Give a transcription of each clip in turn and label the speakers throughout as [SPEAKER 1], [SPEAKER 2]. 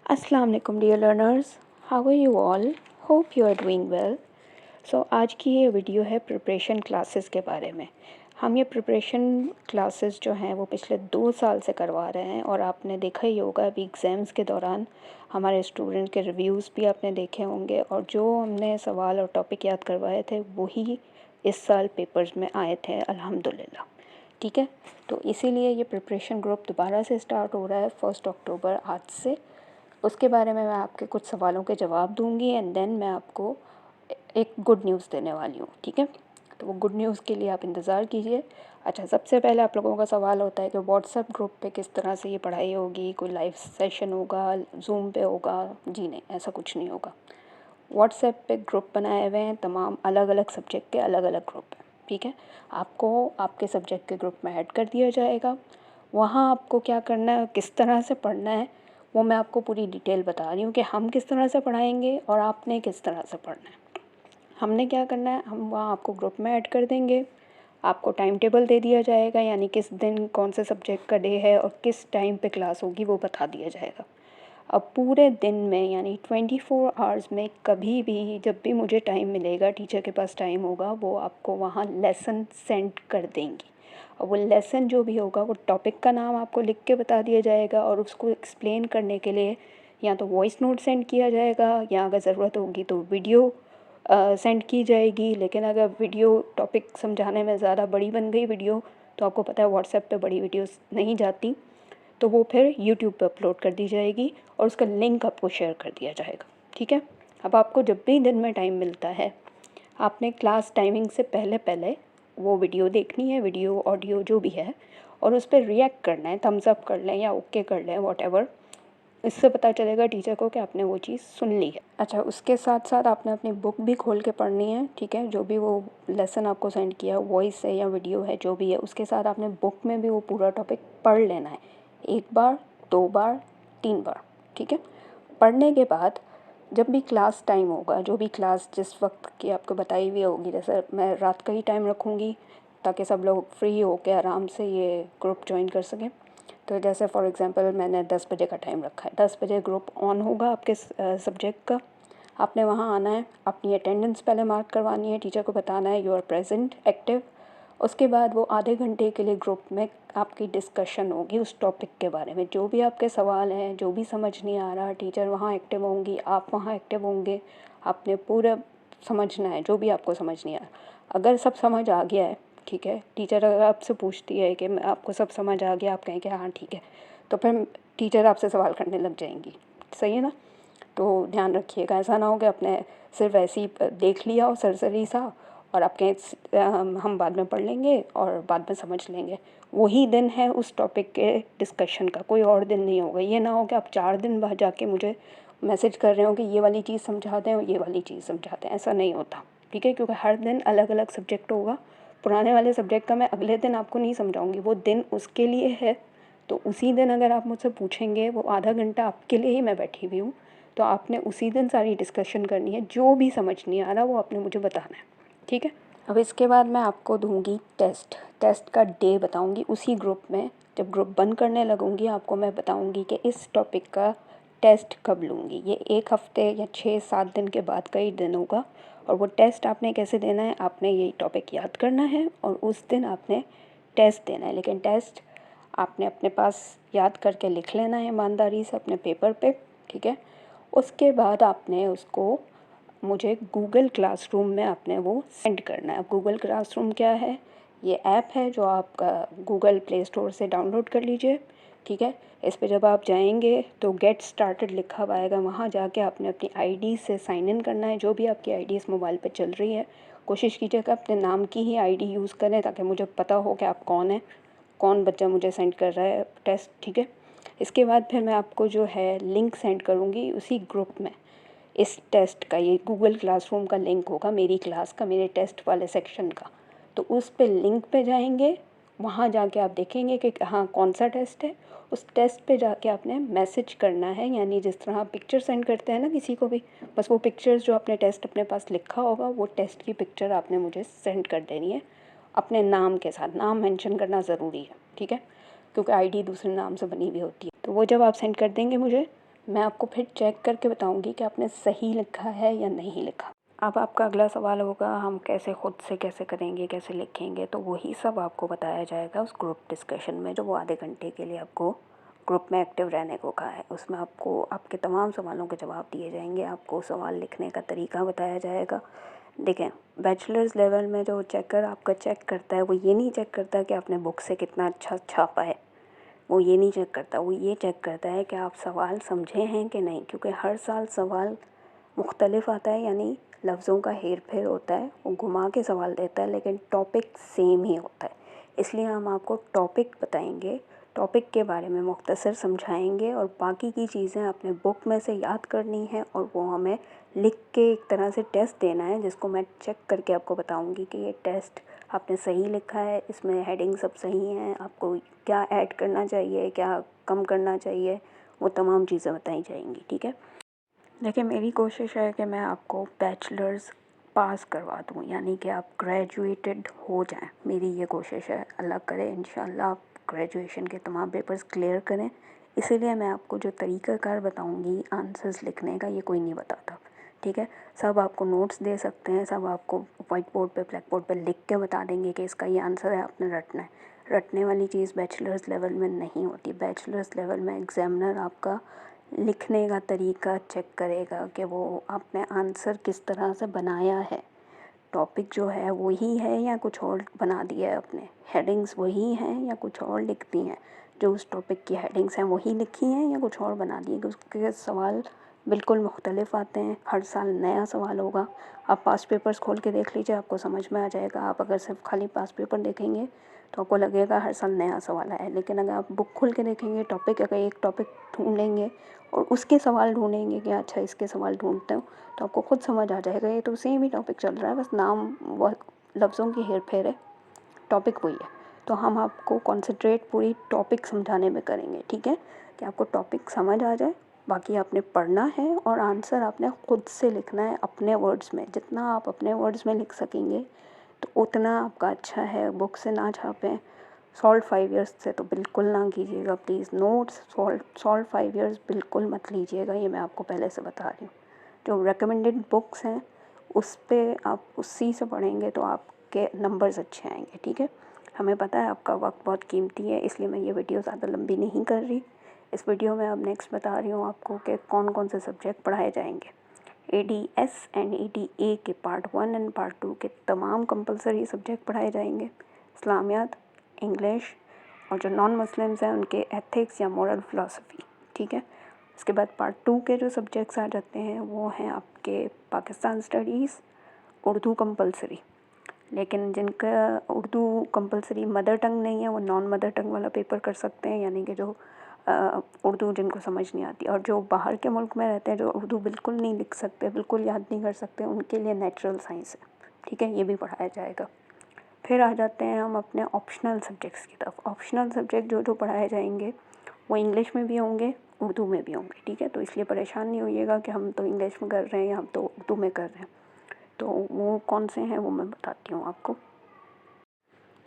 [SPEAKER 1] अस्सलाम वालेकुम dear learners, how are you all? Hope you are doing well. आज की ये वीडियो है प्रिपरेशन क्लासेस के बारे में। हम ये प्रिपरेशन क्लासेस जो हैं वो पिछले 2 साल से करवा रहे हैं और आपने देखा ही होगा अभी एग्ज़ाम्स के दौरान हमारे स्टूडेंट के रिव्यूज़ भी आपने देखे होंगे और जो हमने सवाल और टॉपिक याद करवाए थे वही इस साल पेपर्स में आए थे अल्हम्दुलिल्लाह। ठीक है, तो इसीलिए ये प्रिपरेशन ग्रुप दोबारा से स्टार्ट हो रहा है 1 अक्टूबर आज से। उसके बारे में मैं आपके कुछ सवालों के जवाब दूंगी एंड देन मैं आपको एक गुड न्यूज़ देने वाली हूँ। ठीक है, तो वो गुड न्यूज़ के लिए आप इंतज़ार कीजिए। अच्छा, सबसे पहले आप लोगों का सवाल होता है कि व्हाट्सएप ग्रुप पे किस तरह से ये पढ़ाई होगी, कोई लाइव सेशन होगा, जूम पे होगा? जी नहीं, ऐसा कुछ नहीं होगा। व्हाट्सएप पे ग्रुप बनाए हुए हैं, तमाम अलग अलग सब्जेक्ट के अलग अलग ग्रुप हैं। ठीक है, आपको आपके सब्जेक्ट के ग्रुप में ऐड कर दिया जाएगा। वहाँ आपको क्या करना है, किस तरह से पढ़ना है, वो मैं आपको पूरी डिटेल बता रही हूँ कि हम किस तरह से पढ़ाएंगे और आपने किस तरह से पढ़ना है। हमने क्या करना है, हम वहाँ आपको ग्रुप में ऐड कर देंगे। आपको टाइम टेबल दे दिया जाएगा, यानी किस दिन कौन से सब्जेक्ट का डे है और किस टाइम पे क्लास होगी वो बता दिया जाएगा। अब पूरे दिन में यानी 24 आवर्स में कभी भी जब भी मुझे टाइम मिलेगा, टीचर के पास टाइम होगा, वो आपको वहाँ लेसन सेंड कर देंगी। और वो लेसन जो भी होगा वो टॉपिक का नाम आपको लिख के बता दिया जाएगा और उसको एक्सप्लेन करने के लिए या तो वॉइस नोट सेंड किया जाएगा या अगर ज़रूरत होगी तो वीडियो सेंड की जाएगी। लेकिन अगर वीडियो टॉपिक समझाने में ज़्यादा बड़ी बन गई वीडियो, तो आपको पता है व्हाट्सएप पे बड़ी वीडियोस नहीं जाती, तो वो फिर यूट्यूब पे अपलोड कर दी जाएगी और उसका लिंक आपको शेयर कर दिया जाएगा। ठीक है, अब आपको जब भी दिन में टाइम मिलता है, आपने क्लास टाइमिंग से पहले पहले वो वीडियो देखनी है, वीडियो ऑडियो जो भी है, और उस पर रिएक्ट करना है, थम्स अप कर लें या ओके कर लें, वॉटेवर। इससे पता चलेगा टीचर को कि आपने वो चीज़ सुन ली है। अच्छा, उसके साथ साथ आपने अपनी बुक भी खोल के पढ़नी है। ठीक है, जो भी वो लेसन आपको सेंड किया, वॉइस है या वीडियो है, जो भी है, उसके साथ आपने बुक में भी वो पूरा टॉपिक पढ़ लेना है, 1 बार, 2 बार, 3 बार। ठीक है, पढ़ने के बाद जब भी क्लास टाइम होगा, जो भी क्लास जिस वक्त की आपको बताई हुई होगी, जैसे मैं रात का ही टाइम रखूँगी ताकि सब लोग फ्री होकर आराम से ये ग्रुप ज्वाइन कर सकें। तो जैसे फॉर एग्ज़ाम्पल मैंने 10 बजे का टाइम रखा है, 10 बजे ग्रुप ऑन होगा आपके सब्जेक्ट का। आपने वहाँ आना है, अपनी अटेंडेंस पहले मार्क करवानी है, टीचर को बताना है यू आर प्रेजेंट, एक्टिव। उसके बाद वो आधे घंटे के लिए ग्रुप में आपकी डिस्कशन होगी उस टॉपिक के बारे में। जो भी आपके सवाल हैं, जो भी समझ नहीं आ रहा, टीचर वहाँ एक्टिव होंगी, आप वहाँ एक्टिव होंगे। आपने पूरा समझना है जो भी आपको समझ नहीं आ रहा। अगर सब समझ आ गया है, ठीक है, टीचर अगर आपसे पूछती है कि मैं आपको सब समझ आ गया, आप कहें कि हाँ ठीक है, तो फिर टीचर आपसे सवाल करने लग जाएंगी। सही है ना? तो ध्यान रखिएगा, ऐसा ना हो कि आपने सिर्फ ऐसे ही देख लिया हो सरसरी सा और आप कहें हम बाद में पढ़ लेंगे और बाद में समझ लेंगे। वही दिन है उस टॉपिक के डिस्कशन का, कोई और दिन नहीं होगा। ये ना हो कि आप 4 दिन बाद जाके मुझे मैसेज कर रहे हो कि ये वाली चीज़ समझा दें और ये वाली चीज़ समझा दें, ऐसा नहीं होता। ठीक है, क्योंकि हर दिन अलग अलग सब्जेक्ट होगा। पुराने वाले सब्जेक्ट का मैं अगले दिन आपको नहीं समझाऊंगी, वो दिन उसके लिए है। तो उसी दिन अगर आप मुझसे पूछेंगे, वो आधा घंटा आपके लिए ही मैं बैठी हुई हूँ, तो आपने उसी दिन सारी डिस्कशन करनी है। जो भी समझ नहीं आ रहा वो आपने मुझे बताना है। ठीक है, अब इसके बाद मैं आपको दूंगी टेस्ट। टेस्ट का डे बताऊंगी उसी ग्रुप में। जब ग्रुप बंद करने लगूंगी आपको मैं बताऊंगी कि इस टॉपिक का टेस्ट कब लूँगी। ये 1 हफ्ते या 6-7 दिन के बाद का ही दिन होगा। और वो टेस्ट आपने कैसे देना है, आपने यही टॉपिक याद करना है और उस दिन आपने टेस्ट देना है। लेकिन टेस्ट आपने अपने पास याद करके लिख लेना है ईमानदारी से अपने पेपर पे। ठीक है, उसके बाद आपने उसको मुझे गूगल क्लासरूम में आपने वो सेंड करना है। गूगल क्लासरूम क्या है? ये ऐप है जो आप गूगल प्ले स्टोर से डाउनलोड कर लीजिए। ठीक है, इस पे जब आप जाएंगे तो गेट स्टार्टेड लिखा हुआ आएगा, वहाँ जाके आपने अपनी आईडी से साइन इन करना है। जो भी आपकी आईडी इस मोबाइल पे चल रही है, कोशिश कीजिएगा अपने नाम की ही आईडी यूज़ करें ताकि मुझे पता हो कि आप कौन हैं, कौन बच्चा मुझे सेंड कर रहा है टेस्ट। ठीक है, इसके बाद फिर मैं आपको जो है लिंक सेंड करूँगी उसी ग्रुप में। इस टेस्ट का, ये गूगल क्लासरूम का लिंक होगा मेरी क्लास का, मेरे टेस्ट वाले सेक्शन का। तो उस पे लिंक पे जाएंगे, वहाँ जाके आप देखेंगे कि हाँ कौन सा टेस्ट है। उस टेस्ट पे जाके आपने मैसेज करना है, यानी जिस तरह आप पिक्चर सेंड करते हैं ना किसी को भी, बस वो पिक्चर्स जो आपने टेस्ट अपने पास लिखा होगा वो टेस्ट की पिक्चर आपने मुझे सेंड कर देनी है अपने नाम के साथ। नाम मेंशन करना ज़रूरी है। ठीक है, क्योंकि आईडी दूसरे नाम से बनी हुई होती है। तो वो जब आप सेंड कर देंगे मुझे, मैं आपको फिर चेक करके बताऊंगी कि आपने सही लिखा है या नहीं लिखा। अब आपका अगला सवाल होगा हम कैसे खुद से कैसे करेंगे, कैसे लिखेंगे, तो वही सब आपको बताया जाएगा उस ग्रुप डिस्कशन में जो वो आधे घंटे के लिए आपको ग्रुप में एक्टिव रहने को कहा है। उसमें आपको आपके तमाम सवालों के जवाब दिए जाएंगे, आपको सवाल लिखने का तरीका बताया जाएगा। देखें, बैचलर्स लेवल में जो चेकर आपका चेक करता है वो ये नहीं चेक करता कि आपने बुक से कितना अच्छा छापा है, वो ये नहीं चेक करता, वो ये चेक करता है कि आप सवाल समझे हैं कि नहीं, क्योंकि हर साल सवाल मुख्तलिफ आता है, यानी लफ्ज़ों का हेर फेर होता है, वो घुमा के सवाल देता है लेकिन टॉपिक सेम ही होता है। इसलिए हम आपको टॉपिक बताएंगे, टॉपिक के बारे में मुख्तसर समझाएंगे और बाकी की चीज़ें अपने बुक में से याद करनी है और वो हमें लिख के एक तरह से टेस्ट देना है, जिसको मैं चेक करके आपको बताऊंगी कि ये टेस्ट आपने सही लिखा है, इसमें हेडिंग सब सही हैं, आपको क्या ऐड करना चाहिए, क्या कम करना चाहिए, वो तमाम चीज़ें बताई जाएंगी। ठीक है, देखिए मेरी कोशिश है कि मैं आपको बैचलर्स पास करवा दूँ, यानी कि आप ग्रेजुएटेड हो जाएं। मेरी ये कोशिश है, अल्लाह करे इंशाल्लाह आप ग्रेजुएशन के तमाम पेपर्स क्लियर करें। इसीलिए मैं आपको जो तरीक़ाकार बताऊँगी आंसर्स लिखने का, ये कोई नहीं बताता। ठीक है, सब आपको नोट्स दे सकते हैं, सब आपको वाइट बोर्ड पे ब्लैक बोर्ड पे लिख के बता देंगे कि इसका ये आंसर है, आपने रटना है। रटने वाली चीज़ बैचलर्स लेवल में नहीं होती। बैचलर्स लेवल में एग्ज़ामिनर आपका लिखने का तरीका चेक करेगा कि वो आपने आंसर किस तरह से बनाया है, टॉपिक जो है वही है या कुछ और बना दिया है आपने, हेडिंग्स वही हैं या कुछ और लिख दी हैं, जो उस टॉपिक की हेडिंग्स हैं वही लिखी हैं या कुछ और बना दिए, उसके सवाल बिल्कुल मुख्तलिफ आते हैं, हर साल नया सवाल होगा। आप पास्ट पेपर्स खोल के देख लीजिए, आपको समझ में आ जाएगा। आप अगर सिर्फ खाली पास्ट पेपर देखेंगे तो आपको लगेगा हर साल नया सवाल आया है, लेकिन अगर आप बुक खोल के देखेंगे, टॉपिक अगर एक टॉपिक ढूंढेंगे और उसके सवाल ढूंढेंगे कि अच्छा इसके सवाल ढूंढते हो, तो आपको खुद समझ आ जाएगा ये तो सेम ही टॉपिक चल रहा है, बस नाम व लफ्ज़ों की हेर फेर है, टॉपिक वही है। तो हम आपको कॉन्सेंट्रेट पूरी टॉपिक समझाने में करेंगे। ठीक है, कि आपको टॉपिक समझ आ जाए, बाकी आपने पढ़ना है और आंसर आपने ख़ुद से लिखना है अपने वर्ड्स में। जितना आप अपने वर्ड्स में लिख सकेंगे तो उतना आपका अच्छा है। बुक से ना छापें। सॉल्व 5 ईयर्स से तो बिल्कुल ना कीजिएगा प्लीज़। नोट्स सॉल्व 5 ईयर्स बिल्कुल मत लीजिएगा, ये मैं आपको पहले से बता रही हूँ। जो रिकमेंडेड बुक्स हैं उस पे आप उसी से पढ़ेंगे तो आपके नंबर्स अच्छे आएंगे। ठीक है, हमें पता है आपका वक्त बहुत कीमती है, इसलिए मैं ये वीडियो ज़्यादा लंबी नहीं कर रही। इस वीडियो में अब नेक्स्ट बता रही हूँ आपको कि कौन कौन से सब्जेक्ट पढ़ाए जाएंगे। ADS एंड ADA के पार्ट 1 एंड पार्ट 2 के तमाम कंपलसरी सब्जेक्ट पढ़ाए जाएंगे। इस्लामियात, इंग्लिश और जो नॉन मुस्लिम्स हैं उनके एथिक्स या मोरल फ़िलासफ़ी। ठीक है, उसके बाद पार्ट 2 के जो सब्जेक्ट्स आ जाते हैं वो हैं आपके पाकिस्तान स्टडीज़, उर्दू कंपलसरी। लेकिन जिनका उर्दू कंपलसरी मदर टंग नहीं है वो नॉन मदर टंग वाला पेपर कर सकते हैं, यानी कि जो उर्दू जिनको समझ नहीं आती। और जो बाहर के मुल्क में रहते हैं, जो उर्दू बिल्कुल नहीं लिख सकते, बिल्कुल याद नहीं कर सकते, उनके लिए नेचुरल साइंस है। ठीक है, ये भी पढ़ाया जाएगा। फिर आ जाते हैं हम अपने ऑप्शनल सब्जेक्ट्स की तरफ। ऑप्शनल सब्जेक्ट जो जो पढ़ाए जाएंगे वो इंग्लिश में भी होंगे, उर्दू में भी होंगे। ठीक है, तो इसलिए परेशान नहीं होइएगा कि हम तो इंग्लिश में कर रहे हैं या हम तो उर्दू में कर रहे हैं। तो वो कौन से हैं वो मैं बताती हूँ आपको।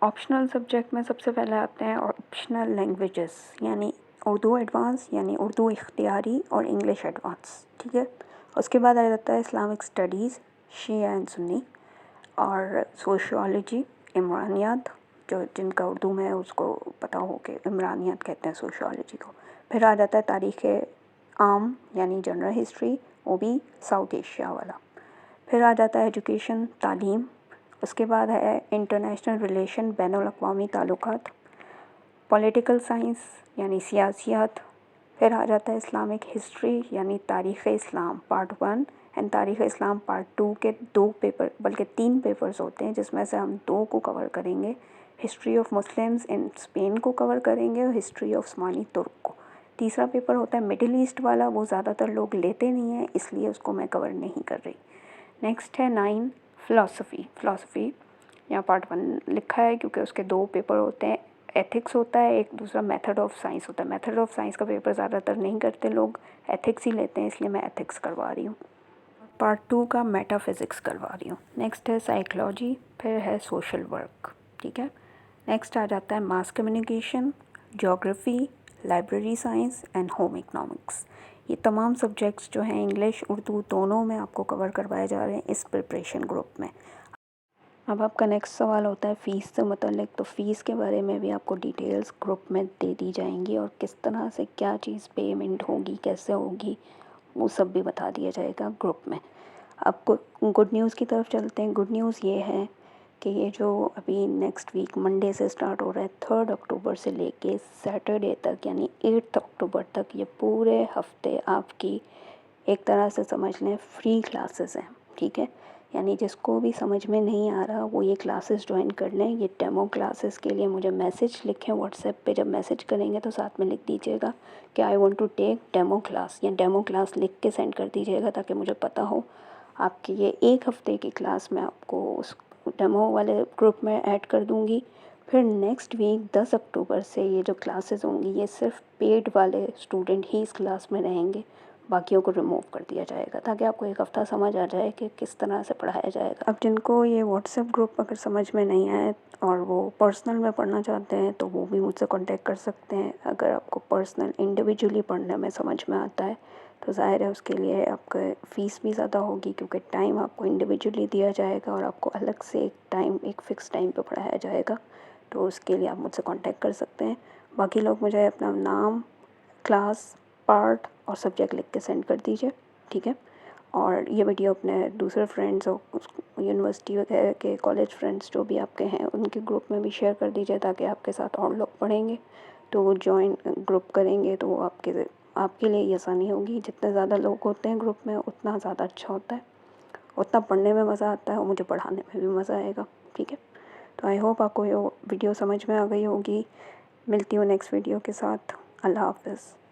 [SPEAKER 1] ऑप्शनल सब्जेक्ट में सबसे पहले आते हैं ऑप्शनल लैंग्वेजेस, यानी उर्दू एडवांस, यानी उर्दू इख्तियारी और इंग्लिश एडवांस। ठीक है, उसके बाद आ जाता है Islamic studies, Shia and Sunni, और सोशियोलॉजी, इमरानियात, जो जिनका उर्दू में उसको पता हो कि इमरानियात कहते हैं सोशियोलॉजी को। फिर आ जाता है तारीख़ आम यानी जनरल हिस्ट्री, वो भी साउथ एशिया वाला। फिर आ जाता है एजुकेशन, तालीम। उसके बाद है इंटरनेशनल रिलेशन, बैनुल अक़वामी ताल्लुकात। पॉलिटिकल साइंस यानी सियासियात। फिर आ जाता है इस्लामिक हिस्ट्री यानी तारीख़ इस्लाम पार्ट 1 एंड तारीख़ इस्लाम पार्ट 2 के 2 पेपर, बल्कि 3 पेपर्स होते हैं, जिसमें से हम 2 को कवर करेंगे। History of Muslims in Spain को कवर करेंगे और हिस्ट्री ऑफ उस्मानी तुर्क को। तीसरा पेपर होता है मिडिल ईस्ट वाला, वो ज़्यादातर लोग लेते नहीं हैं, इसलिए उसको मैं कवर नहीं कर रही। नेक्स्ट है 9 फ़िलासफ़ी यहाँ पार्ट 1 लिखा है क्योंकि उसके 2 पेपर होते हैं। एथिक्स होता है एक, दूसरा मेथड ऑफ साइंस होता है। मेथड ऑफ साइंस का पेपर ज़्यादातर नहीं करते लोग, एथिक्स ही लेते हैं, इसलिए मैं एथिक्स करवा रही हूँ। पार्ट 2 का मेटाफिज़िक्स करवा रही हूँ। नेक्स्ट है साइकोलॉजी, फिर है सोशल वर्क। ठीक है, नेक्स्ट आ जाता है mass communication, geography, library science and home economics. ये तमाम सब्जेक्ट्स जो हैं इंग्लिश उर्दू दोनों में आपको कवर करवाए जा रहे हैं इस प्रिपरेशन ग्रुप में। अब आपका नेक्स्ट सवाल होता है फ़ीस से मुतल्लिक, तो फ़ीस के बारे में भी आपको डिटेल्स ग्रुप में दे दी जाएंगी और किस तरह से क्या चीज़ पेमेंट होगी, कैसे होगी, वो सब भी बता दिया जाएगा ग्रुप में। अब गुड न्यूज़ की तरफ चलते हैं। गुड न्यूज़ ये है कि ये जो अभी नेक्स्ट वीक मंडे से स्टार्ट हो रहा है 3 अक्टूबर से लेके सैटरडे तक यानी 8 अक्टूबर तक, ये पूरे हफ्ते आपकी एक तरह से समझ लें फ्री क्लासेस हैं, ठीक है। यानी जिसको भी समझ में नहीं आ रहा वो ये क्लासेस ज्वाइन कर लें। ये डेमो क्लासेस के लिए मुझे मैसेज लिखें व्हाट्सएप पे, जब मैसेज करेंगे तो साथ में लिख दीजिएगा कि I want to take demo class, या डेमो क्लास लिख के सेंड कर दीजिएगा ताकि मुझे पता हो आपकी ये एक हफ़्ते की क्लास मैं आपको उस डेमो वाले ग्रुप में ऐड कर दूँगी। फिर नेक्स्ट वीक 10 अक्टूबर से ये जो क्लासेस होंगी ये सिर्फ पेड वाले स्टूडेंट ही इस क्लास में रहेंगे, बाकियों को रिमूव कर दिया जाएगा ताकि आपको एक हफ़्ता समझ आ जाए कि किस तरह से पढ़ाया जाएगा। अब जिनको ये व्हाट्सएप ग्रुप अगर समझ में नहीं आए और वो पर्सनल में पढ़ना चाहते हैं तो वो भी मुझसे कांटेक्ट कर सकते हैं। अगर आपको पर्सनल इंडिविजुअली पढ़ने में समझ में आता है तो ज़ाहिर है उसके लिए आपका फ़ीस भी ज़्यादा होगी, क्योंकि टाइम आपको इंडिविजुअली दिया जाएगा और आपको अलग से एक फ़िक्स टाइम पे पढ़ाया जाएगा। तो उसके लिए आप मुझसे कांटेक्ट कर सकते हैं। बाकी लोग मुझे अपना नाम, क्लास, पार्ट और सब्जेक्ट लिख के सेंड कर दीजिए, ठीक है। और ये वीडियो अपने दूसरे फ्रेंड्स और यूनिवर्सिटी वगैरह के कॉलेज फ्रेंड्स जो भी आपके हैं उनके ग्रुप में भी शेयर कर दीजिए ताकि आपके साथ और लोग पढ़ेंगे तो वो जॉइन ग्रुप करेंगे तो वो आपके लिए ये आसानी होगी। जितने ज़्यादा लोग होते हैं ग्रुप में उतना ज़्यादा अच्छा होता है, उतना पढ़ने में मज़ा आता है और मुझे पढ़ाने में भी मज़ा आएगा, ठीक है। तो आई होप आपको ये वीडियो समझ में आ गई होगी। मिलती हूँ नेक्स्ट वीडियो के साथ। अल्लाह हाफ़िज़।